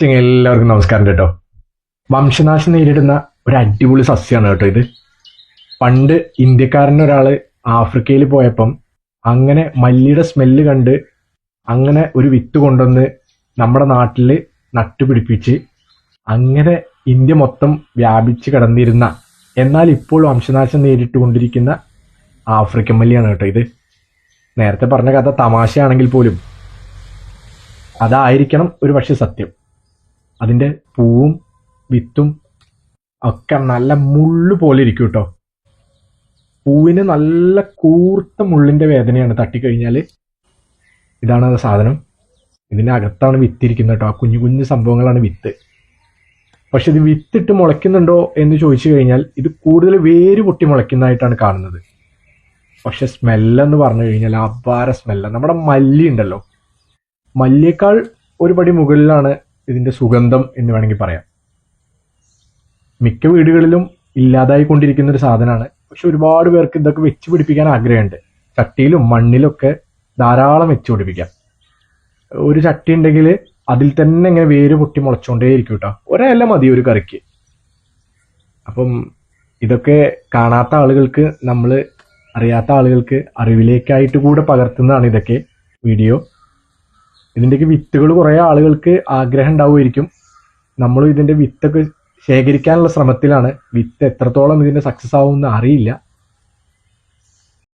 എല്ലാവർക്കും നമസ്കാരം കേട്ടോ. വംശനാശം നേരിടുന്ന ഒരു അടിപൊളി സസ്യമാണ് കേട്ടോ ഇത്. പണ്ട് ഇന്ത്യക്കാരനൊരാള് ആഫ്രിക്കയിൽ പോയപ്പം അങ്ങനെ മല്ലിയുടെ സ്മെല്ല് കണ്ട് അങ്ങനെ ഒരു വിത്ത് കൊണ്ടുവന്ന് നമ്മുടെ നാട്ടിൽ നട്ടുപിടിപ്പിച്ച് അങ്ങനെ ഇന്ത്യ മൊത്തം വ്യാപിച്ച് കിടന്നിരുന്ന, എന്നാൽ ഇപ്പോൾ വംശനാശം നേരിട്ടുകൊണ്ടിരിക്കുന്ന ആഫ്രിക്കൻ മല്ലിയാണ് കേട്ടോ ഇത്. നേരത്തെ പറഞ്ഞ കഥ തമാശയാണെങ്കിൽ പോലും അതായിരിക്കണം ഒരു പക്ഷെ സത്യം. അതിൻ്റെ പൂവും വിത്തും ഒക്കെ നല്ല മുള്ളു പോലെ ഇരിക്കും കേട്ടോ. പൂവിന് നല്ല കൂർത്ത മുള്ളിൻ്റെ വേദനയാണ് തട്ടിക്കഴിഞ്ഞാൽ. ഇതാണ് അത് സാധനം. ഇതിൻ്റെ അകത്താണ് വിത്തിരിക്കുന്നത് കേട്ടോ. ആ കുഞ്ഞു കുഞ്ഞു സംഭവങ്ങളാണ് വിത്ത്. പക്ഷെ ഇത് വിത്തിട്ട് മുളയ്ക്കുന്നുണ്ടോ എന്ന് ചോദിച്ചു കഴിഞ്ഞാൽ ഇത് കൂടുതൽ വേര് പൊട്ടി മുളയ്ക്കുന്നതായിട്ടാണ് കാണുന്നത്. പക്ഷെ സ്മെല്ലെന്ന് പറഞ്ഞു കഴിഞ്ഞാൽ അപാര സ്മെല്ലാണ്. നമ്മുടെ മല്ലി ഉണ്ടല്ലോ, മല്ലിയേക്കാൾ ഒരു പടി മുകളിലാണ് ഇതിൻ്റെ സുഗന്ധം എന്ന് വേണമെങ്കിൽ പറയാം. മിക്ക വീടുകളിലും ഇല്ലാതായിക്കൊണ്ടിരിക്കുന്ന ഒരു സാധനമാണ്. പക്ഷെ ഒരുപാട് പേർക്ക് ഇതൊക്കെ വെച്ച് പിടിപ്പിക്കാൻ ആഗ്രഹമുണ്ട്. ചട്ടിയിലും മണ്ണിലൊക്കെ ധാരാളം വെച്ച് പിടിപ്പിക്കാം. ഒരു ചട്ടി ഉണ്ടെങ്കിൽ അതിൽ തന്നെ ഇങ്ങനെ വേര് പൊട്ടി മുളച്ചുകൊണ്ടേയിരിക്കും കേട്ടോ. ഒരേല മതി ഒരു കറിക്ക്. അപ്പം ഇതൊക്കെ കാണാത്ത ആളുകൾക്ക്, നമ്മൾ അറിയാത്ത ആളുകൾക്ക് അറിവിലേക്കായിട്ട് കൂടെ പകർത്തുന്നതാണ് ഇതൊക്കെ വീഡിയോ. ഇതിൻ്റെയൊക്കെ വിത്തുകൾ കുറേ ആളുകൾക്ക് ആഗ്രഹം ഉണ്ടാവുമായിരിക്കും. നമ്മളും ഇതിൻ്റെ വിത്തൊക്കെ ശേഖരിക്കാനുള്ള ശ്രമത്തിലാണ്. വിത്ത് എത്രത്തോളം ഇതിൻ്റെ സക്സസ് ആവുമെന്ന് അറിയില്ല.